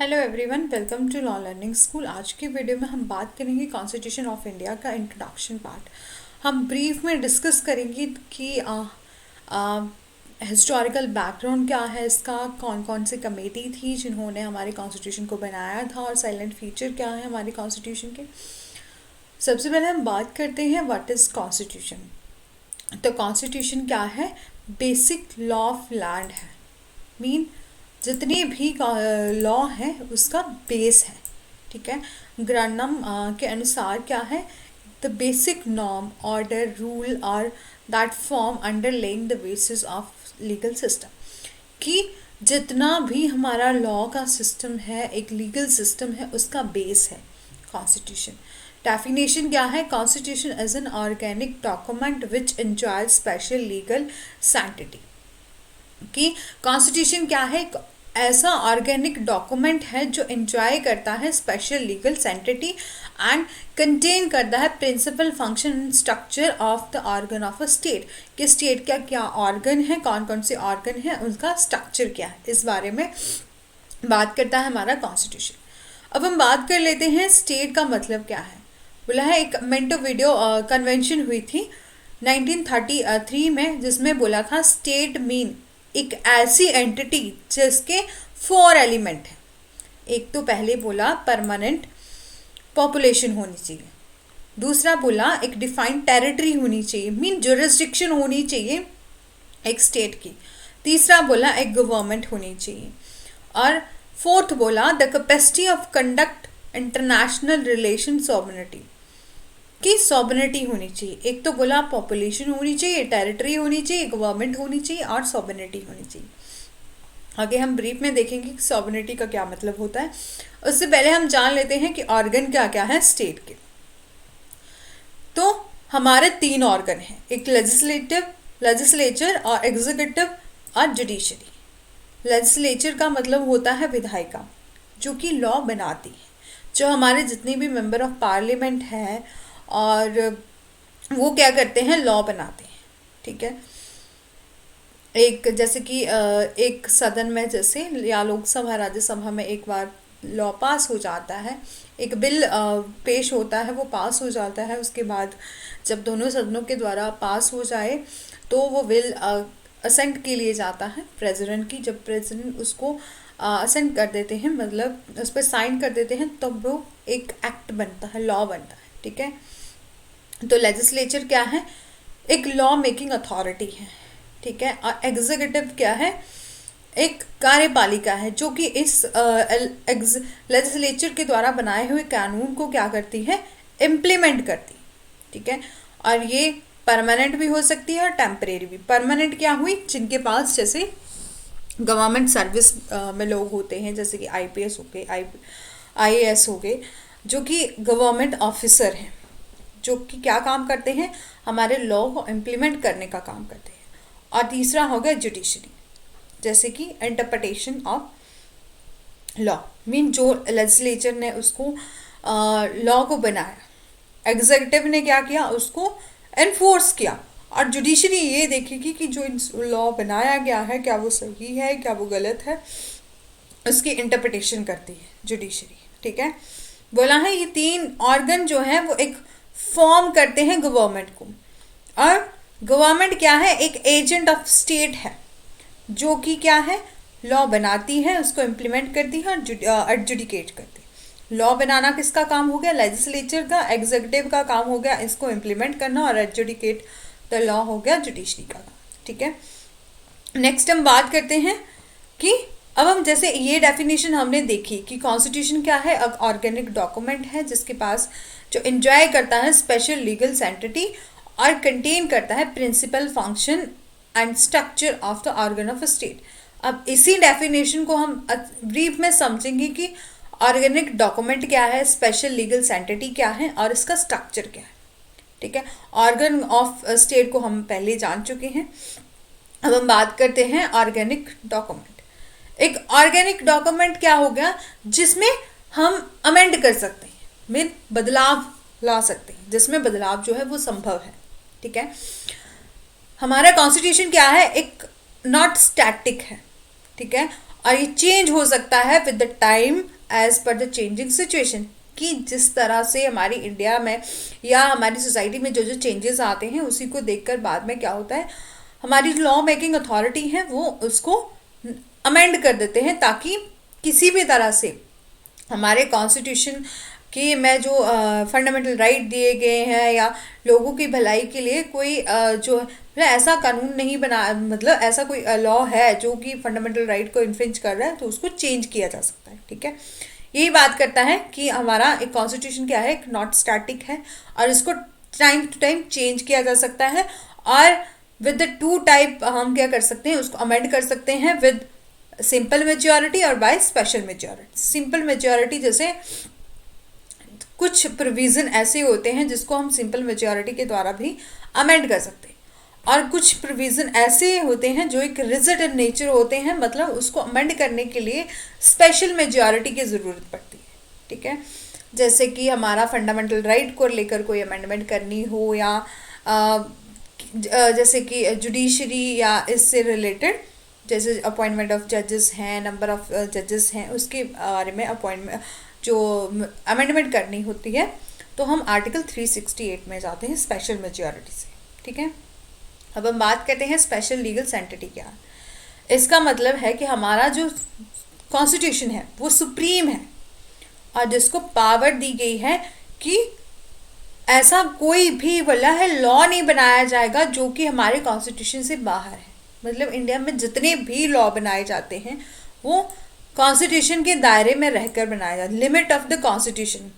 Hello everyone, welcome to law learning school. आज की video में हम बात करेंगे कॉन्स्टिट्यूशन ऑफ इंडिया का इंट्रोडक्शन पार्ट। हम ब्रीफ में डिस्कस करेंगे कि हिस्टोरिकल बैकग्राउंड क्या है इसका, कौन कौन सी कमेटी थी जिन्होंने हमारे कॉन्स्टिट्यूशन को बनाया था और साइलेंट फीचर क्या है हमारे कॉन्स्टिट्यूशन के। सबसे पहले हम बात करते हैं व्हाट इज़ कॉन्स्टिट्यूशन। तो कॉन्स्टिट्यूशन क्या है? बेसिक लॉ ऑफ लैंड है। मीन जितने भी लॉ है उसका बेस है। ठीक है। ग्रांडम के अनुसार क्या है? The basic norm, order, rule are that form underlying the basis of legal system. कि जितना भी हमारा लॉ का सिस्टम है, एक लीगल सिस्टम है, उसका बेस है कॉन्स्टिट्यूशन। डेफिनेशन क्या है? Constitution is an organic document which enjoy special legal sanctity. कि कॉन्स्टिट्यूशन क्या है? एक ऐसा ऑर्गेनिक डॉक्यूमेंट है जो एंजॉय करता है special legal sanctity and contain करता है principal function and structure of the organ of a state. कि स्टेट का क्या ऑर्गन है, कौन कौन से ऑर्गन है, उनका स्ट्रक्चर क्या है, इस बारे में बात करता है हमारा कॉन्स्टिट्यूशन। अब हम बात कर लेते हैं स्टेट का मतलब क्या है। बोला है एक मिंटो वीडियो कन्वेंशन हुई थी 1933 में, जिसमें बोला था स्टेट मीन एक ऐसी एंटिटी जिसके 4 एलिमेंट हैं। एक तो पहले बोला परमानेंट पॉपुलेशन होनी चाहिए, दूसरा बोला एक डिफाइंड टेरिटरी होनी चाहिए, मीन जुरिस्डिक्शन होनी चाहिए एक स्टेट की, तीसरा बोला एक गवर्नमेंट होनी चाहिए, और फोर्थ बोला the capacity of conduct international relation sovereignty, की सॉवरेनिटी होनी चाहिए। एक तो बोला पॉपुलेशन होनी चाहिए, टेरिटरी होनी चाहिए, गवर्नमेंट होनी चाहिए और सॉवरेनिटी होनी चाहिए। आगे हम ब्रीफ में देखेंगे कि सॉवरेनिटी का क्या मतलब होता है। उससे पहले हम जान लेते हैं कि ऑर्गन क्या क्या है स्टेट के। तो हमारे 3 ऑर्गन हैं, एक लेजिस्लेचर और एग्जीक्यूटिव और जुडिशरी। लेजिस्लेचर का मतलब होता है विधायिका, जो कि लॉ बनाती है। जो हमारे जितने भी मेंबर ऑफ पार्लियामेंट हैं और वो क्या करते हैं, लॉ बनाते हैं। ठीक है। एक जैसे कि एक सदन में जैसे या लोकसभा राज्यसभा में एक बार लॉ पास हो जाता है, एक बिल पेश होता है, वो पास हो जाता है, उसके बाद जब दोनों सदनों के द्वारा पास हो जाए तो वो बिल असेंट के लिए जाता है प्रेसिडेंट की। जब प्रेसिडेंट उसको असेंट कर देते हैं, मतलब उस पर साइन कर देते हैं, तब तो वो एक एक्ट बनता है, लॉ बनता है। ठीक है। तो लेजिस्लेचर क्या है? एक लॉ मेकिंग अथॉरिटी है। ठीक है। और एग्जीक्यूटिव क्या है? एक कार्यपालिका है जो कि इस लेजिस्लेचर के द्वारा बनाए हुए कानून को क्या करती है, इम्प्लीमेंट करती है। ठीक है। और ये परमानेंट भी हो सकती है और टेम्परेरी भी। परमानेंट क्या हुई? जिनके पास जैसे गवर्नमेंट सर्विस में लोग होते हैं, जैसे कि आईपीएस हो गए, आईएएस हो गए, जो कि गवर्नमेंट ऑफिसर हैं, जो कि क्या काम करते हैं, हमारे लॉ को इम्प्लीमेंट करने का काम करते हैं। और तीसरा हो गया जुडिशरी, जैसे कि इंटरप्रिटेशन ऑफ लॉ, मीन जो लेजिस्लेचर ने उसको लॉ को बनाया, एग्जीक्यूटिव ने क्या किया, उसको एनफोर्स किया, और जुडिशरी ये देखेगी कि जो लॉ बनाया गया है क्या वो सही है, क्या वो गलत है, उसकी इंटरप्रिटेशन करती है जुडिशरी। ठीक है। बोला है ये 3 ऑर्गन जो है वो एक फॉर्म करते हैं गवर्नमेंट को। और गवर्नमेंट क्या है? एक एजेंट ऑफ स्टेट है, जो कि क्या है, लॉ बनाती है, उसको इम्प्लीमेंट करती है और एडजुडिकेट करती है। लॉ बनाना किसका काम हो गया? लेजिस्लेचर का। एग्जीक्यूटिव का काम हो गया इसको इम्प्लीमेंट करना, और एडजुडिकेट द लॉ हो गया जुडिशरी का काम। ठीक है। नेक्स्ट हम बात करते हैं कि अब हम जैसे ये डेफिनेशन हमने देखी कि कॉन्स्टिट्यूशन क्या है, अब ऑर्गेनिक डॉक्यूमेंट है जिसके पास जो एंजॉय करता है स्पेशल लीगल सैंक्टिटी और कंटेन करता है principal function and structure of the organ of a state. अब इसी डेफिनेशन को हम ब्रीफ में समझेंगे कि ऑर्गेनिक डॉक्यूमेंट क्या है, स्पेशल लीगल सैंक्टिटी क्या है और इसका स्ट्रक्चर क्या है। ठीक है। ऑर्गन ऑफ स्टेट को हम पहले जान चुके हैं। अब हम बात करते हैं ऑर्गेनिक डॉक्यूमेंट। एक ऑर्गेनिक डॉक्यूमेंट क्या हो गया? जिसमें हम अमेंड कर सकते हैं, मीन बदलाव ला सकते हैं, जिसमें बदलाव जो है वो संभव है। ठीक है। हमारा कॉन्स्टिट्यूशन क्या है? एक नॉट स्टैटिक है। ठीक है। और ये चेंज हो सकता है with the time as per the changing situation, कि जिस तरह से हमारी इंडिया में या हमारी सोसाइटी में जो जो चेंजेस आते हैं उसी को देखकर बाद में क्या होता है, हमारी लॉ मेकिंग अथॉरिटी है वो उसको अमेंड कर देते हैं, ताकि किसी भी तरह से हमारे कॉन्स्टिट्यूशन कि में जो फंडामेंटल राइट दिए गए हैं या लोगों की भलाई के लिए कोई जो मतलब ऐसा कानून नहीं बना, मतलब ऐसा कोई लॉ है जो कि फंडामेंटल राइट को इन्फ्रिंज कर रहा है, तो उसको चेंज किया जा सकता है। ठीक है, यही बात करता है कि हमारा एक कॉन्स्टिट्यूशन क्या है, एक नॉट स्टैटिक है और इसको टाइम टू टाइम चेंज किया जा सकता है। और विद द टू टाइप हम क्या कर सकते हैं, उसको अमेंड कर सकते हैं विद सिंपल मेजॉरिटी और by special majority. Simple majority जैसे कुछ प्रोविज़न ऐसे होते हैं जिसको हम सिंपल मेजॉरिटी के द्वारा भी अमेंड कर सकते हैं, और कुछ प्रोविज़न ऐसे होते हैं जो एक रिजिड इन नेचर होते हैं, मतलब उसको अमेंड करने के लिए स्पेशल मेजॉरिटी की ज़रूरत पड़ती है। ठीक है, जैसे कि हमारा फंडामेंटल राइट को लेकर कोई अमेंडमेंट करनी हो, या जैसे कि जुडिशरी या इससे रिलेटेड जैसे अपॉइंटमेंट ऑफ जजेस हैं, नंबर ऑफ जजेस हैं, उसके बारे में अपॉइंटमेंट जो अमेंडमेंट करनी होती है, तो हम आर्टिकल 368 में जाते हैं स्पेशल मेजॉरिटी से। ठीक है, अब हम बात करते हैं स्पेशल लीगल सेंटिटी क्या है। इसका मतलब है कि हमारा जो कॉन्स्टिट्यूशन है वो सुप्रीम है और जिसको पावर दी गई है कि ऐसा कोई भी बोला है लॉ नहीं बनाया जाएगा जो कि हमारे कॉन्स्टिट्यूशन से बाहर है। मतलब इंडिया में जितने भी लॉ बनाए जाते हैं वो कॉन्स्टिट्यूशन के दायरे में रहकर बनाए जाते हैं, लिमिट ऑफ द कॉन्स्टिट्यूशन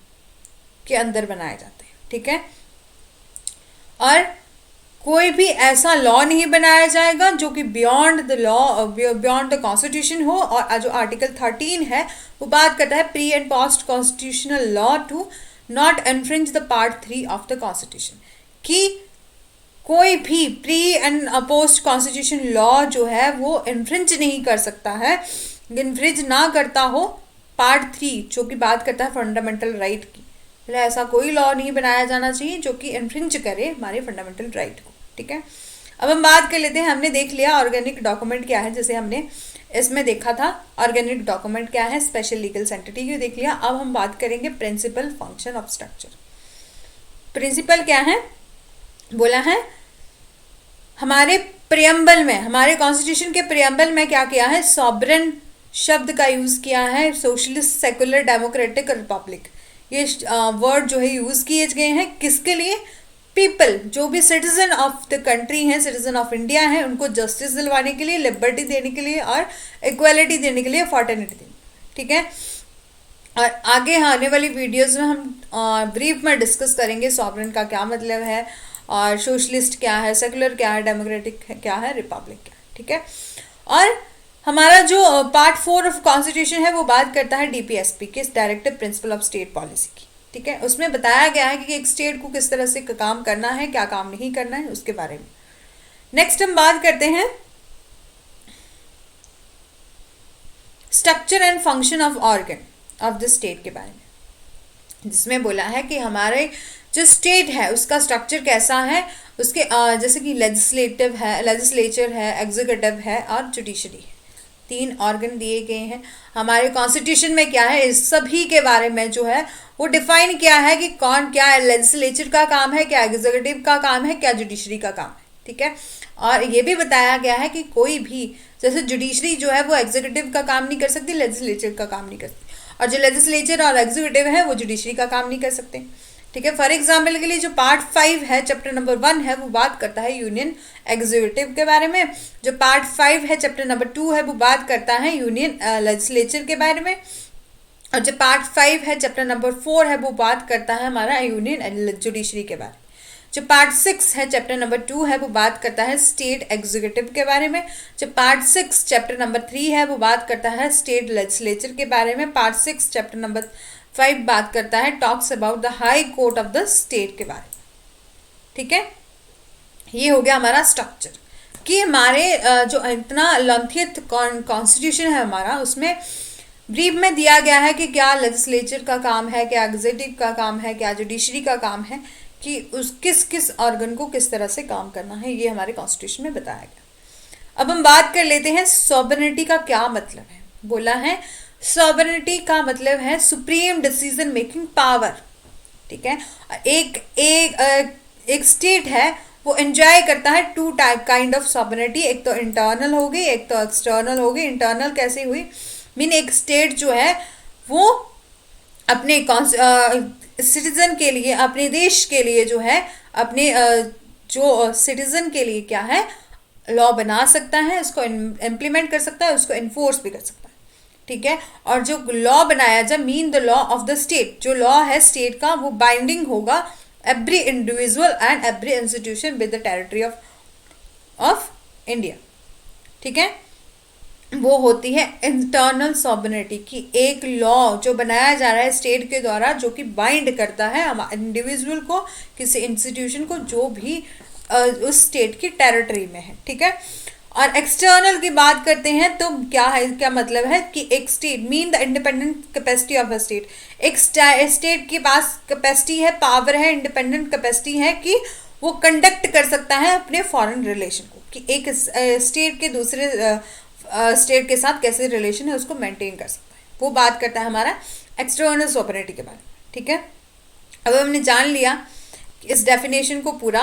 के अंदर बनाए जाते हैं। ठीक है, और कोई भी ऐसा लॉ नहीं बनाया जाएगा जो कि beyond the law, beyond the constitution हो। और जो आर्टिकल 13 है वो बात करता है pre and post constitutional law to not infringe the part 3 of the constitution, कि कोई भी pre and post constitution law जो है वो इन्फ्रिंज नहीं कर सकता है, इन्फ्रिंज ना करता हो पार्ट 3 जो कि बात करता है फंडामेंटल राइट की। मतलब ऐसा कोई लॉ नहीं बनाया जाना चाहिए जो कि इन्फ्रिंज करे हमारे फंडामेंटल राइट को। ठीक है, अब हम बात कर लेते हैं, हमने देख लिया ऑर्गेनिक डॉक्यूमेंट क्या है, जैसे हमने इसमें देखा था ऑर्गेनिक डॉक्यूमेंट क्या है, स्पेशल लीगल सेंटिटी को देख लिया। अब हम बात करेंगे principal function of structure. Principal क्या है, बोला है हमारे प्रियम्बल में, हमारे कॉन्स्टिट्यूशन के प्रियम्बल में क्या किया है, सॉवरेन शब्द का यूज किया है, सोशलिस्ट, सेकुलर, डेमोक्रेटिक और रिपब्लिक, ये वर्ड जो है यूज किए गए हैं किसके लिए, पीपल, जो भी सिटीजन ऑफ द कंट्री हैं, सिटीजन ऑफ इंडिया हैं, उनको जस्टिस दिलवाने के लिए, लिबर्टी देने के लिए और इक्वालिटी देने के लिए, फॉर्टर्निटी देने। ठीक है, और आगे आने वाली वीडियोस में हम ब्रीफ में डिस्कस करेंगे सॉवरेन का क्या मतलब है, और सोशलिस्ट क्या है, सेकुलर क्या है, डेमोक्रेटिक क्या है, रिपब्लिक क्या है। ठीक है, और हमारा जो पार्ट 4 ऑफ कॉन्स्टिट्यूशन है वो बात करता है डीपीएसपी के, directive principle of state policy की। ठीक है, उसमें बताया गया है कि एक स्टेट को किस तरह से काम करना है, क्या काम नहीं करना है, उसके बारे में। नेक्स्ट हम बात करते हैं structure and function of organ of the state के बारे में, जिसमें बोला है कि हमारे जो स्टेट है उसका स्ट्रक्चर कैसा है, उसके जैसे कि लेजिस्लेटिव है, लेजिस्लेचर है, एग्जीक्यूटिव है और जुडिशरी है, 3 ऑर्गन दिए गए हैं। हमारे कॉन्स्टिट्यूशन में क्या है, इस सभी के बारे में जो है वो डिफाइन किया है कि कौन क्या है, लेजिस्लेचर का काम है, क्या एग्जीक्यूटिव का काम है, क्या जुडिशरी का काम है। ठीक है, और ये भी बताया गया है कि कोई भी जैसे जुडिशरी जो है वो एग्जीक्यूटिव का काम नहीं कर सकती, लेजिस्लेचर का काम नहीं कर सकती, और जो लेजिस्लेचर और एग्जीक्यूटिव है वो जुडिशरी का काम नहीं कर सकते। ठीक है, फॉर एग्जाम्पल के लिए जो पार्ट 5 है, चैप्टर नंबर 1 है, वो बात करता है यूनियन एग्जीक्यूटिव के बारे में। जो पार्ट 5 है, चैप्टर नंबर 2 है, वो बात करता है यूनियन लेजिस्लेचर के बारे में। और जो पार्ट 5 है, चैप्टर नंबर 4 है, वो बात करता है हमारा यूनियन जुडिशरी के बारे में। जो पार्ट 6 है, चैप्टर नंबर 2 है, वो बात करता है स्टेट एग्जीक्यूटिव के बारे में। जो पार्ट 6 चैप्टर नंबर 3 है, वो बात करता है स्टेट लेजिस्लेचर के बारे में। पार्ट 6 चैप्टर नंबर 5 बात करता है talks about the high court of the state के बारे में। ठीक है, ये हो गया हमारा स्ट्रक्चर कि हमारे जो इतना लंथियत कॉन्स्टिट्यूशन है हमारा, उसमें ब्रीफ में दिया गया है कि क्या लेजिस्लेचर का काम है, क्या एग्जीक्यूटिव का काम है, क्या जुडिशरी का काम है, कि उस किस किस ऑर्गन को किस तरह से काम करना है, ये हमारे कॉन्स्टिट्यूशन में बताया गया। अब हम बात कर लेते हैं सॉवरेनिटी का क्या मतलब है। बोला है सॉवरेनिटी का मतलब है सुप्रीम डिसीजन मेकिंग पावर। ठीक है, एक एक एक स्टेट है वो एंजॉय करता है two type kind of sovereignty, एक तो इंटरनल हो गई एक तो एक्सटर्नल हो गई। इंटरनल कैसे हुई, मीन एक स्टेट जो है वो अपने सिटीजन के लिए, अपने देश के लिए जो है, अपने जो सिटीजन के लिए क्या है लॉ बना सकता है, उसको इम्प्लीमेंट कर सकता है, उसको इन्फोर्स भी कर सकता है। ठीक है, और जो लॉ बनाया जाए mean the law of the state, जो लॉ है स्टेट का वो बाइंडिंग होगा every individual and every institution with the territory of India. ठीक है, वो होती है इंटरनल सॉवरेनिटी की, एक लॉ जो बनाया जा रहा है स्टेट के द्वारा जो कि बाइंड करता है इंडिविजुअल को, किसी इंस्टीट्यूशन को जो भी उस स्टेट की टेरिटरी में है। ठीक है, और एक्सटर्नल की बात करते हैं तो क्या है, क्या मतलब है कि एक state mean the independent capacity of a state, एक स्टेट के पास कैपेसिटी है, पावर है, इंडिपेंडेंट कैपेसिटी है कि वो कंडक्ट कर सकता है अपने फॉरेन रिलेशन को, कि एक स्टेट के दूसरे स्टेट के साथ कैसे रिलेशन है उसको मेंटेन कर सकता है, वो बात करता है हमारा एक्सटर्नल सॉवरेनिटी के बारे में। ठीक है, अब हमने जान लिया इस डेफिनेशन को पूरा,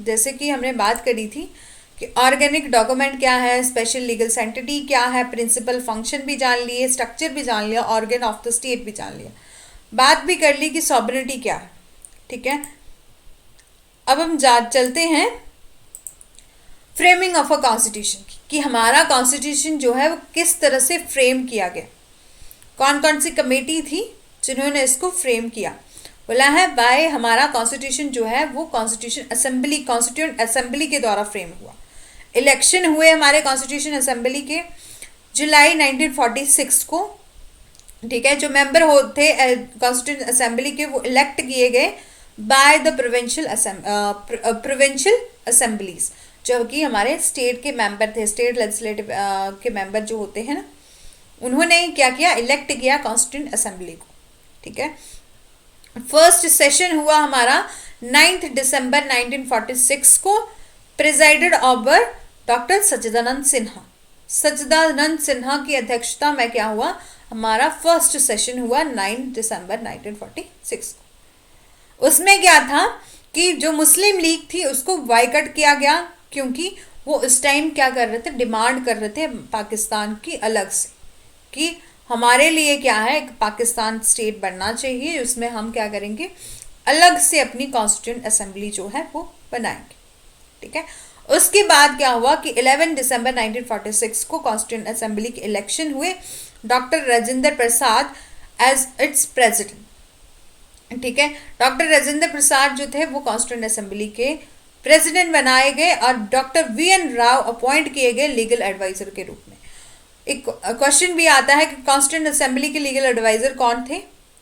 जैसे कि हमने बात करी थी कि ऑर्गेनिक डॉक्यूमेंट क्या है, स्पेशल लीगल एंटिटी क्या है, प्रिंसिपल फंक्शन भी जान लिए, स्ट्रक्चर भी जान लिया, ऑर्गन ऑफ द स्टेट भी जान लिया, बात भी कर ली कि सॉवरेनिटी क्या है। ठीक है, अब हम चलते हैं फ्रेमिंग ऑफ अ कॉन्स्टिट्यूशन की, कि हमारा कॉन्स्टिट्यूशन जो है वो किस तरह से फ्रेम किया गया, कौन कौन सी कमेटी थी जिन्होंने इसको फ्रेम किया। बोला है बाय हमारा कॉन्स्टिट्यूशन जो है वो कॉन्स्टिट्यूशन असेंबली, कॉन्स्टिट्यूंट असेंबली के द्वारा फ्रेम हुआ। इलेक्शन हुए हमारे कॉन्स्टिट्यूशन असेंबली के जुलाई 1946 को। ठीक है, जो मेंबर होते कॉन्स्टिट्यूशन असेंबली के वो इलेक्ट किए गए बाय द प्रोविंशियल असेंबलीज, जो कि हमारे स्टेट के मेंबर थे, स्टेट लेजिस्लेटिव के मेंबर जो होते हैं ना, उन्होंने क्या किया, इलेक्ट किया कॉन्स्टिट्यूंट असेंबली को। ठीक है, फर्स्ट सेशन हुआ हमारा 9 दिसंबर 1946 को, प्रेजाइडेड ओवर डॉक्टर सच्चिदानंद सिन्हा। सच्चिदानंद सिन्हा की अध्यक्षता में क्या हुआ, हमारा फर्स्ट सेशन हुआ 9 दिसंबर 1946 को। उसमें क्या था कि जो मुस्लिम लीग थी उसको बायकॉट किया गया, क्योंकि वो उस टाइम क्या कर रहे थे, डिमांड कर रहे थे पाकिस्तान की अलग से, कि हमारे लिए क्या है एक पाकिस्तान स्टेट बनना चाहिए, उसमें हम क्या करेंगे अलग से अपनी कॉन्स्टिट्यूंट असेंबली जो है वो बनाएंगे। ठीक है, उसके बाद क्या हुआ कि 11 दिसंबर 1946 को कॉन्स्टिट्यूंट असेंबली के इलेक्शन हुए, doctor Rajendra Prasad as its president. ठीक है, डॉक्टर राजेंद्र प्रसाद जो थे वो कॉन्स्टिट्यूंट असेंबली के प्रेसिडेंट बनाए गए और डॉक्टर VN राव अपॉइंट किए गए लीगल एडवाइजर के रूप में। एक क्वेश्चन भी आता है कि कॉन्स्टिट्यूंट असेंबली के लीगल एडवाइजर कौन थे,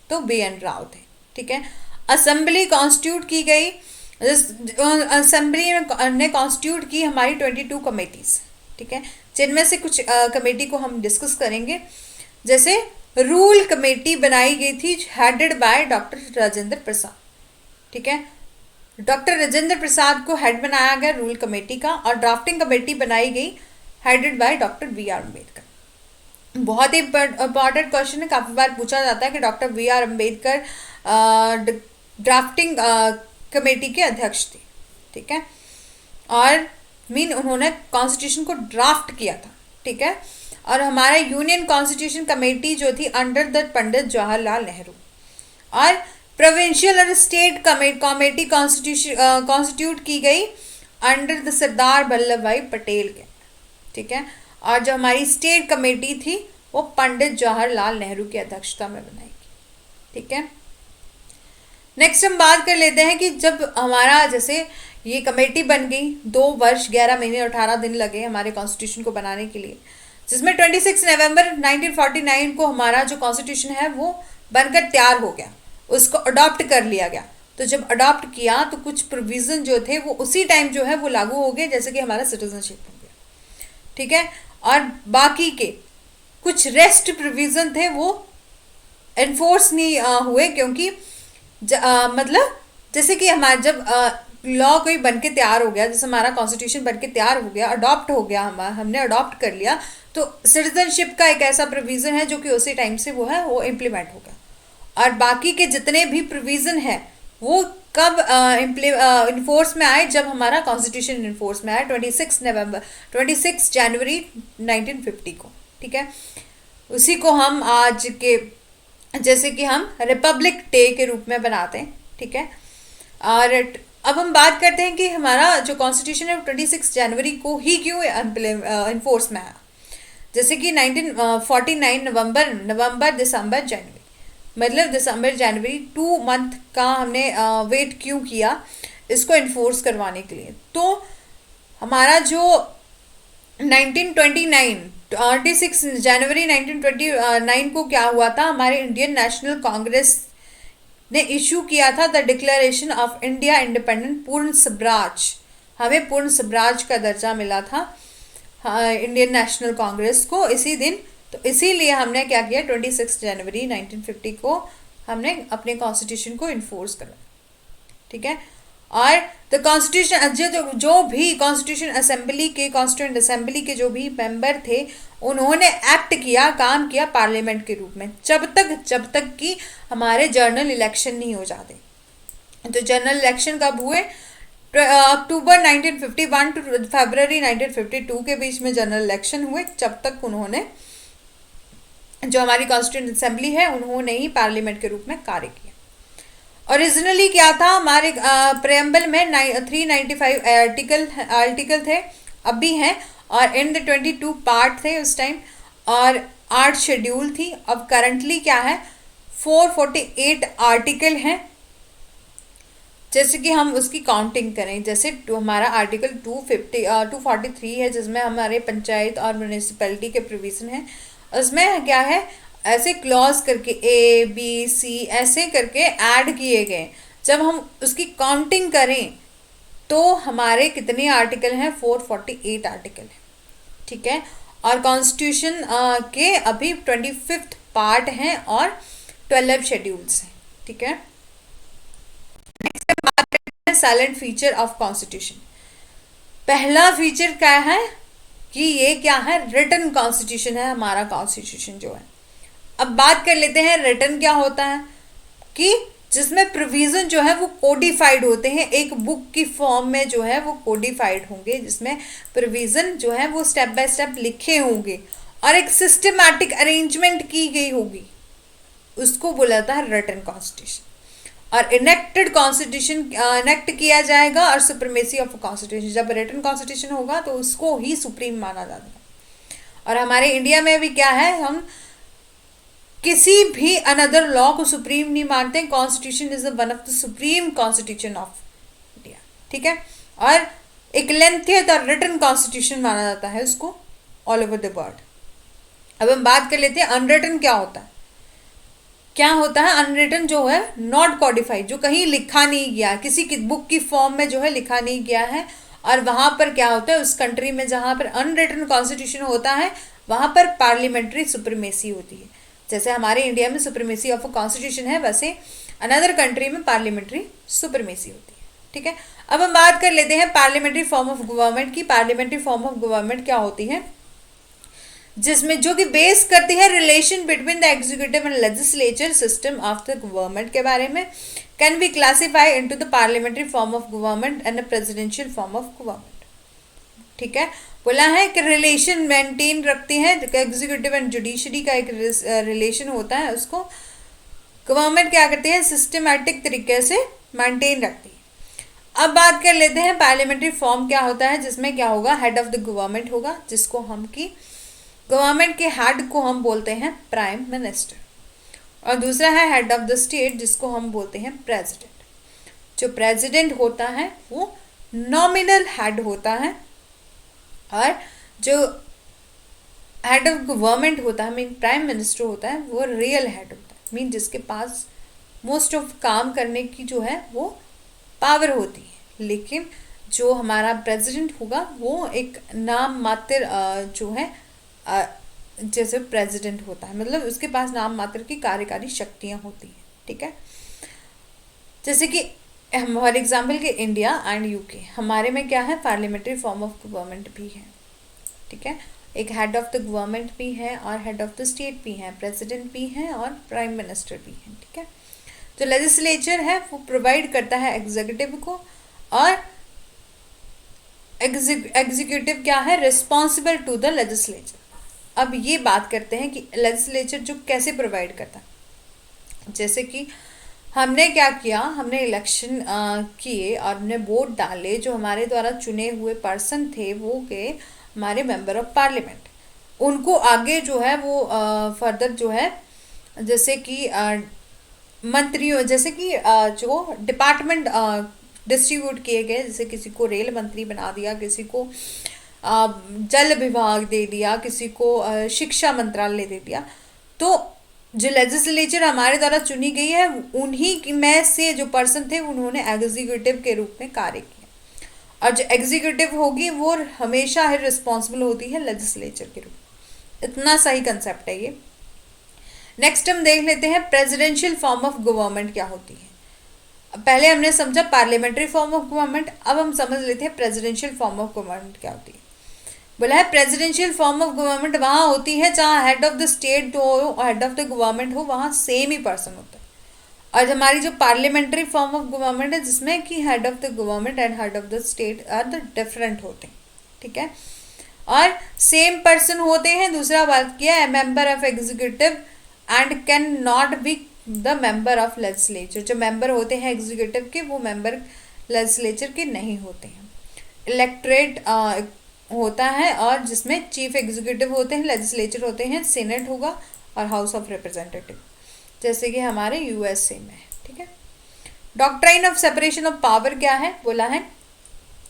तो VN राव थे। ठीक है, असेंबली कॉन्स्टिट्यूट की गई, असेंबली ने कॉन्स्टिट्यूट की हमारी 22 कमेटीज। ठीक है, जिनमें से कुछ कमेटी को हम डिस्कस करेंगे, जैसे रूल कमेटी बनाई गई थी हेडेड बाय डॉक्टर राजेंद्र प्रसाद। ठीक है, डॉक्टर राजेंद्र प्रसाद को हेड बनाया गया रूल कमेटी का, और ड्राफ्टिंग कमेटी बनाई गई headed by doctor VR Ambedkar. बहुत ही इंपॉर्टेंट क्वेश्चन है, काफ़ी बार पूछा जाता है कि doctor VR Ambedkar drafting committee के अध्यक्ष थे। ठीक है, और मीन उन्होंने कॉन्स्टिट्यूशन को ड्राफ्ट किया था। ठीक है, और हमारा यूनियन कॉन्स्टिट्यूशन कमेटी जो थी अंडर द पंडित जवाहरलाल नेहरू, और प्रोविंशियल और स्टेट कमेटी कॉन्स्टिट्यूट की गई अंडर द सरदार वल्लभ भाई पटेल के। ठीक है, और जो हमारी स्टेट कमेटी थी वो पंडित जवाहरलाल नेहरू की अध्यक्षता में बनाई गई। ठीक है, नेक्स्ट हम बात कर लेते हैं कि जब हमारा जैसे ये कमेटी बन गई, 2 वर्ष 11 महीने 18 दिन लगे हमारे कॉन्स्टिट्यूशन को बनाने के लिए, जिसमें 26 नवंबर 1949 को हमारा जो कॉन्स्टिट्यूशन है वो बनकर तैयार हो गया, उसको अडॉप्ट कर लिया गया। तो जब अडॉप्ट किया तो कुछ प्रोविज़न जो थे वो उसी टाइम जो है वो लागू हो गए, जैसे कि हमारा सिटीजनशिप हो गया। ठीक है, और बाकी के कुछ रेस्ट प्रोविज़न थे वो एनफोर्स नहीं हुए, क्योंकि मतलब जैसे कि हमारा जब लॉ कोई बन के तैयार हो गया, जैसे हमारा कॉन्स्टिट्यूशन बन के तैयार हो गया, अडॉप्ट हो गया, हमने अडॉप्ट कर लिया, तो सिटीजनशिप का एक ऐसा प्रोविज़न है जो कि उसी टाइम से वो है वो इम्प्लीमेंट हो गया। और बाकी के जितने भी प्रोविज़न है वो कब इन्फोर्स में आए, जब हमारा कॉन्स्टिट्यूशन इन्फोर्स में आया 26 जनवरी 1950 को। ठीक है, उसी को हम आज के जैसे कि हम रिपब्लिक डे के रूप में बनाते हैं। ठीक है, और अब हम बात करते हैं कि हमारा जो कॉन्स्टिट्यूशन है वो 26 जनवरी को ही क्यों इन्फोर्स में आया। जैसे कि 1949 नवंबर दिसंबर जनवरी, मतलब दिसंबर जनवरी 2 मंथ का हमने वेट क्यों किया इसको इन्फोर्स करवाने के लिए। तो हमारा जो 26 जनवरी 1929 को क्या हुआ था, हमारे इंडियन नेशनल कांग्रेस ने इशू किया था the declaration of India independent, पूर्ण स्वराज। हमें पूर्ण स्वराज का दर्जा मिला था इंडियन नेशनल कांग्रेस को इसी दिन। तो इसीलिए हमने क्या किया, 26 जनवरी 1950 को हमने अपने कॉन्स्टिट्यूशन को इन्फोर्स करा। ठीक है, और द कॉन्स्टिट्यूशन जो भी कॉन्स्टिट्यूशन असेंबली के कॉन्स्टिट्यूंट असेंबली के जो भी मेंबर थे उन्होंने एक्ट किया, काम किया पार्लियामेंट के रूप में, जब तक कि हमारे जनरल इलेक्शन नहीं हो जाते। तो जनरल इलेक्शन कब हुए, अक्टूबर 1951 टू फरवरी 1952 के बीच में जनरल इलेक्शन हुए। जब तक उन्होंने जो हमारी कॉन्स्टिट्यूंट असेंबली है उन्होंने ही पार्लियामेंट के रूप में कार्य किया। ओरिजिनली क्या था, हमारे प्रेम्बल में 395 आर्टिकल थे, अब भी हैं, और इन द 22 पार्ट थे उस टाइम, और 8 शेड्यूल थी। अब करंटली क्या है, 448 आर्टिकल हैं। जैसे कि हम उसकी काउंटिंग करें, जैसे हमारा आर्टिकल 243 है जिसमें हमारे पंचायत और म्यूनिसिपैलिटी के प्रोविज़न हैं। उसमें क्या है, ऐसे क्लॉज करके ए बी सी ऐसे करके ऐड किए गए। जब हम उसकी काउंटिंग करें तो हमारे कितने आर्टिकल हैं, 448 आर्टिकल हैं। ठीक है, और कॉन्स्टिट्यूशन के अभी 25th पार्ट हैं और 12 शेड्यूल्स हैं। ठीक है, नेक्स्ट बात करते हैं साइलेंट फीचर ऑफ कॉन्स्टिट्यूशन। पहला फीचर क्या है कि ये क्या है, रिटन कॉन्स्टिट्यूशन है हमारा कॉन्स्टिट्यूशन जो है। अब बात कर लेते हैं रिटन क्या होता है, कि जिसमें प्रोविजन जो है वो कोडिफाइड होते हैं, एक बुक की फॉर्म में जो है वो कोडिफाइड होंगे, जिसमें प्रोविजन जो है वो स्टेप बाय स्टेप लिखे होंगे और एक सिस्टमैटिक अरेंजमेंट की गई होगी, उसको बोला जाता है रिटन कॉन्स्टिट्यूशन। और इनेक्टेड कॉन्स्टिट्यूशन इनेक्ट किया जाएगा, और सुप्रीमेसी ऑफ कॉन्स्टिट्यूशन, जब रिटन कॉन्स्टिट्यूशन होगा तो उसको ही सुप्रीम माना जाता है। और हमारे इंडिया में भी क्या है, हम किसी भी अनदर लॉ को सुप्रीम नहीं मानते। Constitution is one of the supreme constitution of India. ठीक है, और एक लेंथियत और रिटन कॉन्स्टिट्यूशन माना जाता है उसको ऑल ओवर द वर्ल्ड। अब हम बात कर लेते हैं अनरिटन क्या होता है। क्या होता है अनरिटन, जो है नॉट कॉडिफाइड, जो कहीं लिखा नहीं गया, किसी की बुक की फॉर्म में जो है लिखा नहीं गया है। और वहां पर क्या होता है, उस कंट्री में जहां पर अनरिटन कॉन्स्टिट्यूशन होता है वहां पर पार्लियामेंट्री सुप्रीमेसी होती है। जैसे हमारे इंडिया में सुप्रीमेसी ऑफ कॉन्स्टिट्यूशन है, वैसे अनदर कंट्री में पार्लियामेंट्री सुप्रीमेसी होती है। ठीक है, अब हम बात कर लेते हैं पार्लियामेंट्री फॉर्म ऑफ गवर्नमेंट की। पार्लियामेंट्री फॉर्म ऑफ गवर्नमेंट क्या होती है, जिसमें जो कि बेस करती है relation between the executive and legislature system of the government के बारे में। Can be classify into the parliamentary form of government and the presidential form of government. ठीक है, बोला है कि रिलेशन मेंटेन रखती है, एग्जीक्यूटिव एंड जुडिशरी का एक रिलेशन होता है, उसको गवर्नमेंट क्या करती है, सिस्टमैटिक तरीके से मेंटेन रखती है। अब बात कर लेते हैं पार्लियामेंट्री फॉर्म क्या होता है, जिसमें क्या होगा, हेड ऑफ द गवर्नमेंट होगा, जिसको हम की गवर्नमेंट के हेड को हम बोलते हैं प्राइम मिनिस्टर, और दूसरा है हेड ऑफ द स्टेट जिसको हम बोलते हैं प्रेसिडेंट। जो प्रेसिडेंट होता है वो नॉमिनल हेड होता है, और जो हेड ऑफ गवर्नमेंट होता है मीन प्राइम मिनिस्टर होता है वो रियल हेड होता है, मीन जिसके पास मोस्ट ऑफ काम करने की जो है वो पावर होती है। लेकिन जो हमारा प्रेसिडेंट होगा वो एक नाम मात्र जो है जैसे प्रेसिडेंट होता है, मतलब उसके पास नाम मात्र की कार्यकारी शक्तियां होती हैं। ठीक है, जैसे कि फॉर एग्जाम्पल कि इंडिया एंड यूके, हमारे में क्या है पार्लियामेंट्री फॉर्म ऑफ गवर्नमेंट भी है। ठीक है, एक हेड ऑफ द गवर्नमेंट भी है और हेड ऑफ द स्टेट भी है, प्रेसिडेंट भी है और प्राइम मिनिस्टर भी है, ठीक है। जो लेजिस्लेचर है वो प्रोवाइड करता है एग्जीक्यूटिव को, और एग्जीक्यूटिव क्या है, रिस्पॉन्सिबल टू द लेजिस्लेचर। अब ये बात करते हैं कि लेजिस्लेचर जो कैसे प्रोवाइड करता है। जैसे कि हमने क्या किया, हमने इलेक्शन किए और हमने वोट डाले, जो हमारे द्वारा चुने हुए पर्सन थे वो गए हमारे मेंबर ऑफ पार्लियामेंट, उनको आगे जो है वो फर्दर जो है जैसे कि मंत्रियों, जैसे कि जो डिपार्टमेंट डिस्ट्रीब्यूट किए गए, जैसे किसी को रेल मंत्री बना दिया, किसी को जल विभाग दे दिया, किसी को शिक्षा मंत्रालय दे दिया। तो जो लेजिस्लेचर हमारे द्वारा चुनी गई है उन्हीं में से जो पर्सन थे उन्होंने एग्जीक्यूटिव के रूप में कार्य किया, और जो एग्जीक्यूटिव होगी वो हमेशा ही रिस्पॉन्सिबल होती है लेजिस्लेचर के रूप में। इतना सही कंसेप्ट है ये। नेक्स्ट हम देख लेते हैं प्रेसिडेंशियल फॉर्म ऑफ गवर्नमेंट क्या होती है। पहले हमने समझा पार्लियामेंट्री फॉर्म ऑफ गवर्नमेंट, अब हम समझ लेते हैं प्रेसिडेंशियल फॉर्म ऑफ गवर्नमेंट क्या होती है। बोला है प्रेसिडेंशियल फॉर्म ऑफ गवर्नमेंट वहाँ होती है जहाँ हेड ऑफ द स्टेट हो, हेड ऑफ द गवर्नमेंट हो, वहाँ सेम ही पर्सन होता है। और हमारी जो पार्लियामेंट्री फॉर्म ऑफ गवर्नमेंट है जिसमें कि head of the government and head of the state are the different होते हैं, ठीक है, और सेम पर्सन होते हैं। दूसरा बात किया है member of executive and can not be the member of legislature. जो मेंबर होते हैं एग्जीक्यूटिव के वो मेंबर लेजिस्लेचर के नहीं होते हैं। इलेक्ट्रेट होता है और जिसमें चीफ एग्जीक्यूटिव होते हैं, लेजिस्लेचर होते हैं, सीनेट होगा और हाउस ऑफ रिप्रेजेंटेटिव, जैसे कि हमारे यूएसए में, ठीक है। Doctrine of separation of power क्या है, बोला है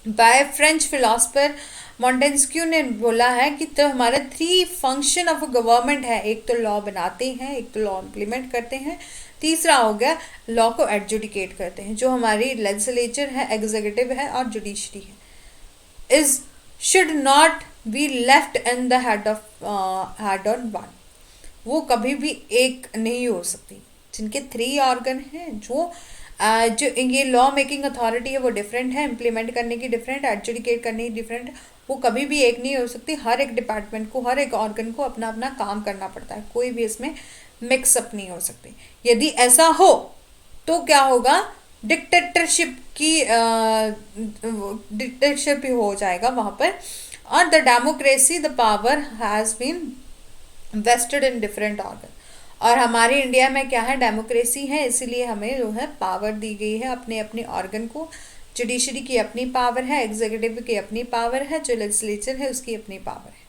बाय फ्रेंच फिलोसफर मॉन्टेस्क्यू ने बोला है कि तो हमारे 3 फंक्शन ऑफ गवर्नमेंट है, एक तो लॉ बनाते हैं, एक तो लॉ इम्प्लीमेंट करते हैं, तीसरा हो गया लॉ को एडजुडिकेट करते हैं। जो हमारी लेजिस्लेचर है, एग्जीक्यूटिव है और जुडिशरी है, is should not be left in the head on one. वो कभी भी एक नहीं हो सकती। जिनके 3 ऑर्गन हैं, जो ये लॉ मेकिंग अथॉरिटी है वो डिफरेंट है, इम्प्लीमेंट करने की डिफरेंट, एडजुडिकेट करने की डिफरेंट, वो कभी भी एक नहीं हो सकती। हर एक डिपार्टमेंट को, हर एक ऑर्गन को अपना अपना काम करना पड़ता है, कोई भी इसमें मिक्सअप नहीं हो सकती। यदि ऐसा हो तो क्या होगा, डिक्टेटरशिप ही हो जाएगा वहां पर। और the democracy the power has been vested in different organ. और हमारे इंडिया में क्या है, डेमोक्रेसी है, इसीलिए हमें जो है पावर दी गई है अपने अपने ऑर्गन को। जुडिशरी की अपनी पावर है, एग्जीक्यूटिव की अपनी पावर है, जो लेजिस्लेचर है उसकी अपनी पावर है।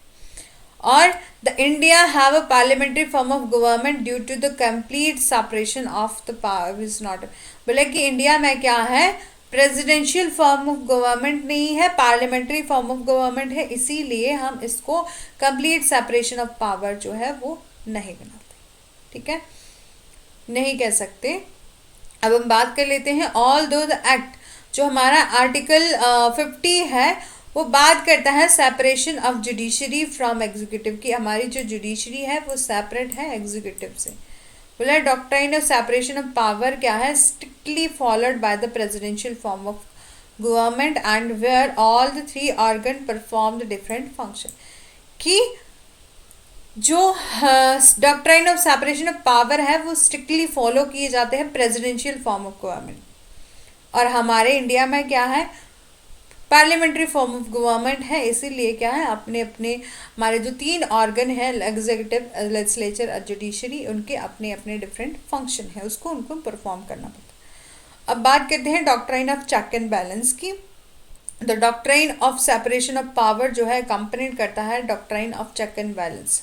और the India have a parliamentary form of government due to the complete separation of the power is not. बोले कि इंडिया में क्या है, प्रेसिडेंशियल फॉर्म ऑफ गवर्नमेंट नहीं है, पार्लियामेंट्री फॉर्म ऑफ गवर्नमेंट है, इसीलिए हम इसको कंप्लीट सेपरेशन ऑफ पावर जो है वो नहीं बनाते, ठीक है, नहीं कह सकते। अब हम बात कर लेते हैं ऑल दो द एक्ट। जो हमारा आर्टिकल 50 है वो बात करता है separation of judiciary from executive की। हमारी जो जुडिशरी है वो सेपरेट है एग्जीक्यूटिव से। बोला doctrine of separation of power क्या है, strictly followed by the presidential form of government and where all the 3 organ perform the different function. कि जो doctrine of separation of power है वो स्ट्रिक्टली फॉलो किए जाते हैं प्रेसिडेंशियल फॉर्म ऑफ गवर्नमेंट। और हमारे इंडिया में क्या है, पार्लियामेंट्री फॉर्म ऑफ गवर्नमेंट है, इसीलिए क्या है अपने अपने हमारे जो 3 ऑर्गन हैं, एग्जीक्यूटिव, लेजिस्लेचर और जुडिशरी, उनके अपने अपने डिफरेंट फंक्शन है, उसको उनको परफॉर्म करना पड़ता है। अब बात करते हैं doctrine of check and balance की। The doctrine of separation of power जो है कंपोनेंट करता है doctrine of check and balance.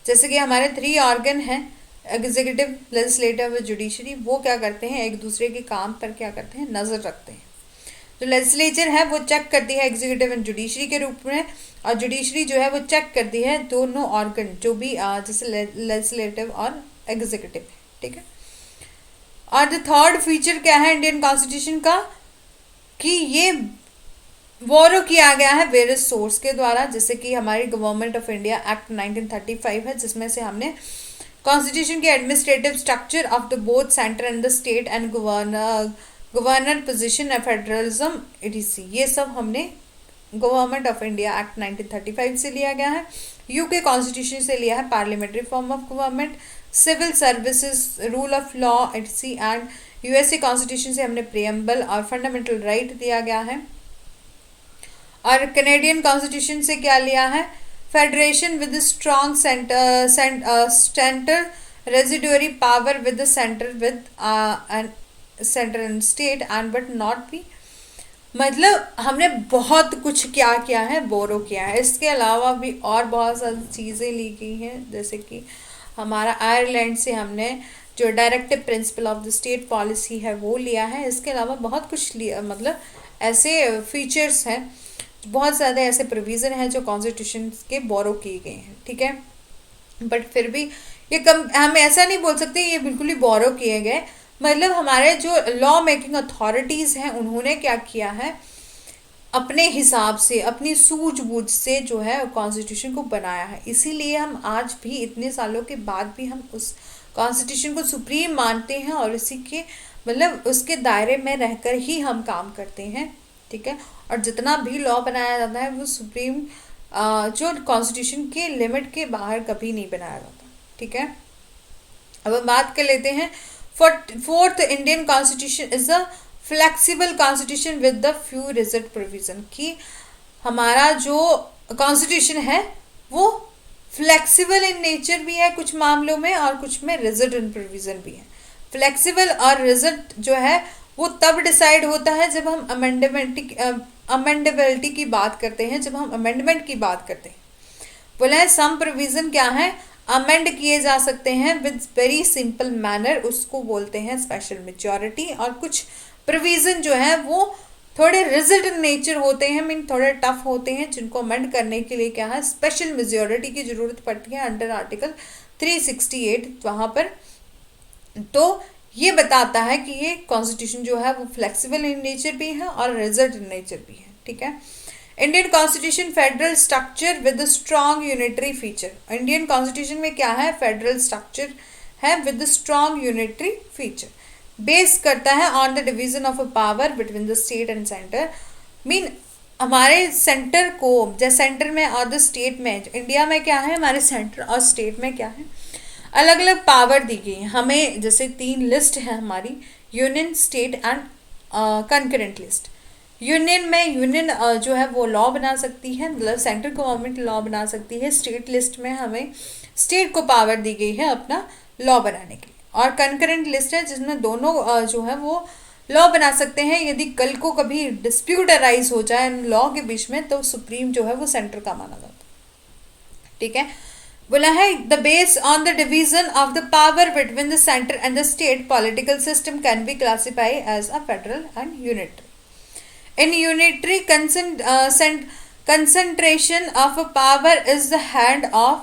जैसे कि हमारे 3 ऑर्गन हैं, एग्जीक्यूटिव, लेजिस्लेटिव और जुडिशरी, वो क्या करते हैं, एक दूसरे के काम पर क्या करते हैं, नज़र रखते हैं। जो लेजिस्लेचर है वो चेक करती है एग्जीक्यूटिव एंड जुडिशरी के रूप में, और जुडिशरी जो है वो चेक करती है दोनों ऑर्गन जो भी जैसे लेजिस्लेटिव और एग्जीक्यूटिव है, ठीक है। और द थर्ड फीचर क्या है इंडियन कॉन्स्टिट्यूशन का, कि ये बोरो किया गया है वेरियस सोर्स के द्वारा। जैसे कि हमारी गवर्नमेंट ऑफ इंडिया एक्ट 1935 है, जिसमें से हमने कॉन्स्टिट्यूशन के administrative structure of the both centre and the state and governor position and federalism etc. ये सब हमने गवर्नमेंट ऑफ इंडिया एक्ट 1935 से लिया गया है। यूके कॉन्स्टिट्यूशन से लिया है parliamentary form of government, civil services, rule of law etc, and USA constitution से हमने प्रियम्बल और फंडामेंटल राइट दिया गया है। और कैनेडियन कॉन्स्टिट्यूशन से क्या लिया है? Federation with strong centre residuary power with centre with centre and state and but not be. मतलब हमने बहुत कुछ क्या किया है, बोरो किया है। इसके अलावा भी और बहुत सारी चीज़ें ली गई हैं, जैसे कि हमारा आयरलैंड से हमने जो directive principle of the state policy है वो लिया है। इसके अलावा बहुत कुछ लिया, मतलब ऐसे फीचर्स हैं, बहुत ज़्यादा ऐसे प्रोविज़न हैं जो कॉन्स्टिट्यूशन के बोरो किए गए हैं, ठीक है। बट फिर भी ये हम ऐसा नहीं बोल सकते ये बिल्कुल ही बोरो किए गए। मतलब हमारे जो लॉ मेकिंग अथॉरिटीज़ हैं उन्होंने क्या किया है, अपने हिसाब से, अपनी सूझबूझ से जो है कॉन्स्टिट्यूशन को बनाया है। इसीलिए हम आज भी इतने सालों के बाद भी हम उस कॉन्स्टिट्यूशन को सुप्रीम मानते हैं और इसी के मतलब उसके दायरे में रहकर ही हम काम करते हैं, ठीक है। और जितना भी लॉ बनाया जाता है वो सुप्रीम जो कॉन्स्टिट्यूशन के लिमिट के बाहर कभी नहीं बनाया जाता, ठीक है। अब हम बात कर लेते हैं fourth Indian constitution is a flexible constitution with the few reserve provision, कि हमारा जो कॉन्स्टिट्यूशन है वो फ्लेक्सिबल इन नेचर भी है कुछ मामलों में और कुछ में रिजर्व इन प्रोविजन भी है। फ्लेक्सिबल और रिजर्व जो है वो तब डिसाइड होता है जब हम अमेंडेबिलिटी की बात करते हैं, जब हम अमेंडमेंट की बात करते हैं। बोला है सम प्रोविजन क्या है, अमेंड किए जा सकते हैं विद वेरी सिंपल मैनर, उसको बोलते हैं स्पेशल मेजॉरिटी। और कुछ प्रोविजन जो है वो थोड़े रिजिड इन नेचर होते हैं, मीन थोड़े टफ होते हैं, जिनको अमेंड करने के लिए क्या है स्पेशल मेजॉरिटी की जरूरत पड़ती है अंडर आर्टिकल 368 वहाँ पर। तो ये बताता है कि ये कॉन्स्टिट्यूशन जो है वो फ्लेक्सिबल इन नेचर भी है और रिजिड इन नेचर भी है, ठीक है। Indian constitution federal structure with strong unitary feature. Indian constitution में क्या है, फेडरल स्ट्रक्चर है with strong unitary feature, base करता है on the division of a power between the state and centre. Mean हमारे सेंटर को, जैसे सेंटर में और द स्टेट में, इंडिया में क्या है हमारे सेंटर और स्टेट में क्या है अलग अलग पावर दी गई है हमें। जैसे 3 लिस्ट है हमारी, union, state and concurrent list. Union में यूनियन जो है वो लॉ बना सकती है, मतलब सेंट्रल गवर्नमेंट लॉ बना सकती है। स्टेट लिस्ट में हमें स्टेट को पावर दी गई है अपना लॉ बनाने के लिए। और कंकरेंट लिस्ट है जिसमें दोनों जो है वो लॉ बना सकते हैं। यदि कल को कभी डिस्प्यूट अराइज हो जाए लॉ के बीच में तो सुप्रीम जो है वो सेंटर का माना जाता है, ठीक है। बोला है the base on the division of the power between the centre and the state political system can be classify as a federal and unitary. In unitary concentration of a power is the hand of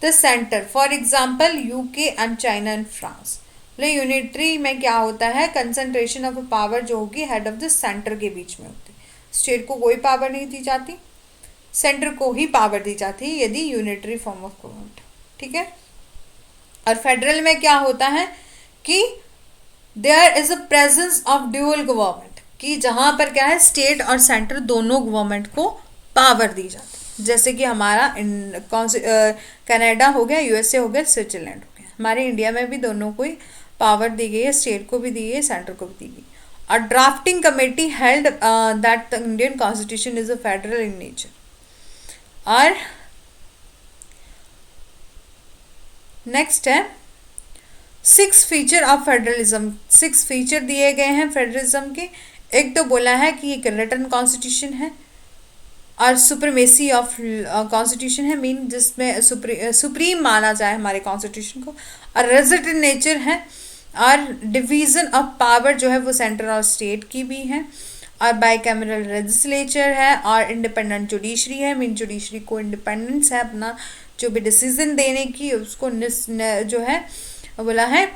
the center. For example, UK and China and France. Unitary में क्या होता है, concentration of power जो होगी head of the centre के बीच में होती है। स्टेट को कोई पावर नहीं दी जाती, सेंटर को ही पावर दी जाती है यदि यूनिटरी फॉर्म ऑफ गवर्नमेंट, ठीक है। और फेडरल में क्या होता है कि there is a presence of dual government, कि जहाँ पर क्या है स्टेट और सेंटर दोनों गवर्नमेंट को पावर दी जाती है। जैसे कि हमारा कनाडा हो गया, यूएसए हो गया, स्विट्जरलैंड हो गया। हमारे इंडिया में भी दोनों को ही पावर दी गई है, स्टेट को भी दी गई है, सेंटर को भी दी गई। और drafting committee held that the Indian constitution is a federal in nature. और नेक्स्ट है 6 फीचर ऑफ फेडरलिज्म। 6 फीचर दिए गए हैं फेडरलिज्म के। एक तो बोला है कि एक रिटन कॉन्स्टिट्यूशन है और सुप्रीमेसी ऑफ कॉन्स्टिट्यूशन है, मीन जिसमें सुप्रीम माना जाए हमारे कॉन्स्टिट्यूशन को। और रिजिड इन नेचर है और डिवीजन ऑफ पावर जो है वो सेंटर और स्टेट की भी है। और बाइकैमरल लेजिस्लेचर है और इंडिपेंडेंट जुडिशरी है, मीन जुडिशरी को इंडिपेंडेंस है अपना जो भी डिसीजन देने की, उसको जो है बोला है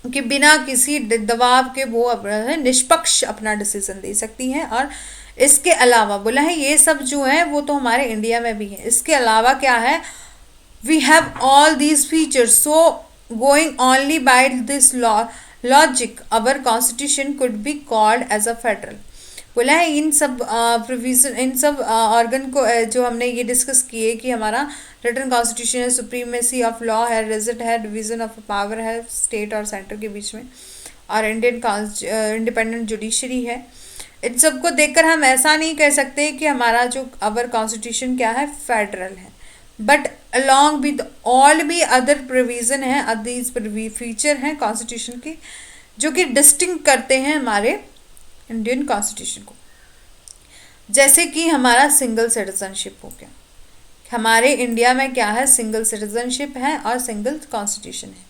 कि बिना किसी दबाव के वो निष्पक्ष अपना डिसीजन दे सकती हैं। और इसके अलावा बोला है ये सब जो है वो तो हमारे इंडिया में भी है। इसके अलावा क्या है, we have all these features, so going only by this logic our constitution could be called as a federal. बोला है इन सब प्रोविजन, इन सब ऑर्गन को जो हमने ये डिस्कस किए कि हमारा रिटन कॉन्स्टिट्यूशन है, सुप्रीमेसी ऑफ लॉ है, रिजल्ट है, डिवीजन ऑफ पावर है स्टेट और सेंटर के बीच में, और इंडियन इंडिपेंडेंट जुडिशरी है। इन सबको देखकर हम ऐसा नहीं कह सकते कि हमारा जो अवर कॉन्स्टिट्यूशन क्या है, फेडरल है, बट अलॉन्ग विद ऑल भी अदर प्रोविजन है, अदर फीचर हैं कॉन्स्टिट्यूशन के जो कि डिस्टिंक्ट करते हैं हमारे इंडियन कॉन्स्टिट्यूशन को। जैसे कि हमारा सिंगल सिटीजनशिप हो गया, हमारे इंडिया में क्या है, सिंगल सिटीजनशिप है और सिंगल कॉन्स्टिट्यूशन है।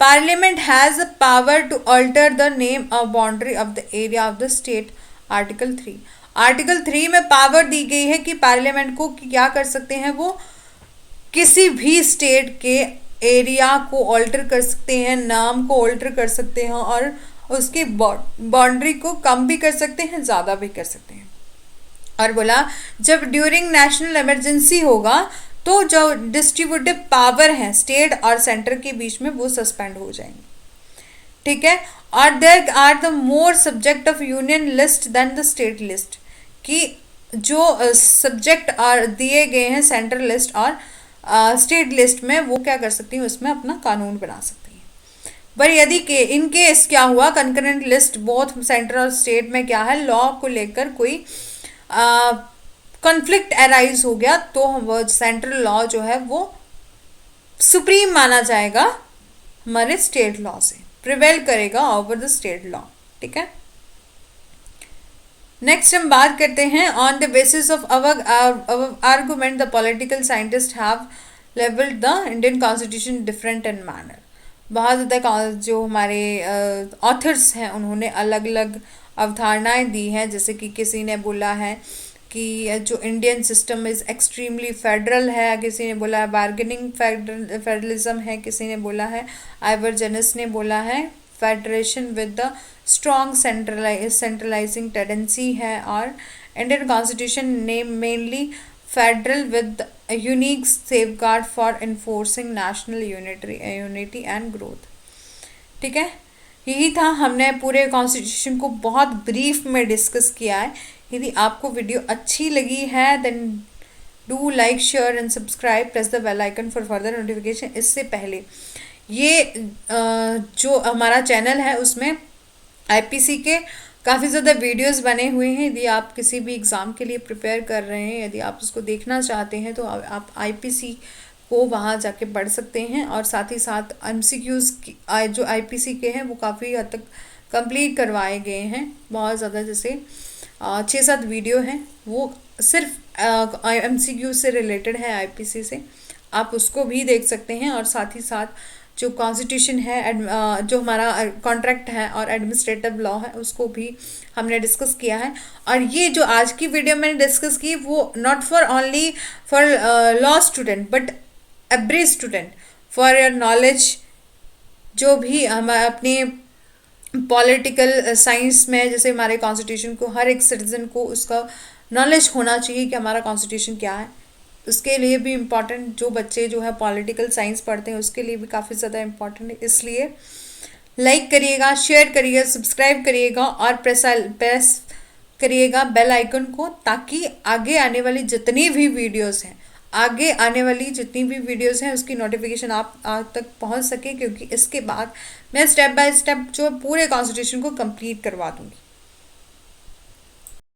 Parliament has a power to alter the name और boundary of the area of the state, article 3। Article 3 में पावर दी गई है कि पार्लियामेंट को क्या कर सकते हैं, वो किसी भी स्टेट के एरिया को ऑल्टर कर सकते हैं, नाम को ऑल्टर कर सकते हैं और उसकी बाउंड्री को कम भी कर सकते हैं, ज़्यादा भी कर सकते हैं। और बोला जब ड्यूरिंग नेशनल इमरजेंसी होगा तो जो डिस्ट्रीब्यूटिव पावर है स्टेट और सेंटर के बीच में वो सस्पेंड हो जाएंगे, ठीक है। और there are the more subject of union list then the state list, कि जो सब्जेक्ट और दिए गए हैं सेंट्रल लिस्ट और स्टेट लिस्ट में, वो क्या कर सकती हैं, उसमें अपना कानून बना सकती हैं। पर यदि के इन केस क्या हुआ, कंकरेंट लिस्ट बोथ सेंटर और स्टेट में क्या है, लॉ को लेकर कोई कॉन्फ्लिक्ट अराइज हो गया, तो वो सेंट्रल लॉ जो है वो सुप्रीम माना जाएगा, हमारे स्टेट लॉ से प्रिवेल करेगा ओवर द स्टेट लॉ, ठीक है। नेक्स्ट हम बात करते हैं on the basis of our argument the political scientist have levelled the Indian constitution different in manner. बहुत ज़्यादा जो हमारे ऑथर्स हैं उन्होंने अलग अलग अवधारणाएं दी हैं, जैसे कि किसी ने बोला है कि जो Indian system is extremely federal है, किसी ने बोला है बार्गेनिंग फेडरलिज्म है, किसी ने बोला है, आइवर जेनिस ने बोला है federation with the strong centralising tendency है, और इंडियन कॉन्स्टिट्यूशन ने mainly federal with unique safeguard for enforcing national unity and growth, ठीक है। यही था, हमने पूरे कॉन्स्टिट्यूशन को बहुत ब्रीफ में डिस्कस किया है। यदि आपको वीडियो अच्छी लगी है then do like, share and subscribe, press the bell icon for further notification. इससे पहले ये जो हमारा चैनल है उसमें आईपीसी के काफ़ी ज़्यादा वीडियोस बने हुए हैं। यदि आप किसी भी एग्ज़ाम के लिए प्रिपेयर कर रहे हैं, यदि आप उसको देखना चाहते हैं तो आप आईपीसी को वहाँ जाके पढ़ सकते हैं, और साथ ही साथ एमसीक्यूज़ जो आईपीसी के हैं वो काफ़ी हद तक कंप्लीट करवाए गए हैं, बहुत ज़्यादा, जैसे 6-7 वीडियो हैं वो सिर्फ एमसीक्यू से रिलेटेड है, आईपीसी से, आप उसको भी देख सकते हैं। और साथ ही साथ जो कॉन्स्टिट्यूशन है, जो हमारा कॉन्ट्रैक्ट है और एडमिनिस्ट्रेटिव लॉ है, उसको भी हमने डिस्कस किया है। और ये जो आज की वीडियो मैंने डिस्कस की वो not for only for law student but every student, for your knowledge. जो भी हम अपने पॉलिटिकल साइंस में, जैसे हमारे कॉन्स्टिट्यूशन को, हर एक सिटीजन को उसका नॉलेज होना चाहिए कि हमारा कॉन्स्टिट्यूशन क्या है। उसके लिए भी इम्पॉर्टेंट, जो बच्चे जो है पॉलिटिकल साइंस पढ़ते हैं उसके लिए भी काफ़ी ज़्यादा इम्पॉर्टेंट है। इसलिए लाइक करिएगा, शेयर करिएगा, सब्सक्राइब करिएगा और प्रेस करिएगा बेल आइकन को, ताकि आगे आने वाली जितनी भी वीडियोस हैं उसकी नोटिफिकेशन आप तक पहुंच सके, क्योंकि इसके बाद मैं स्टेप बाय स्टेप जो पूरे कॉन्स्टिट्यूशन को कंप्लीट करवा दूंगी।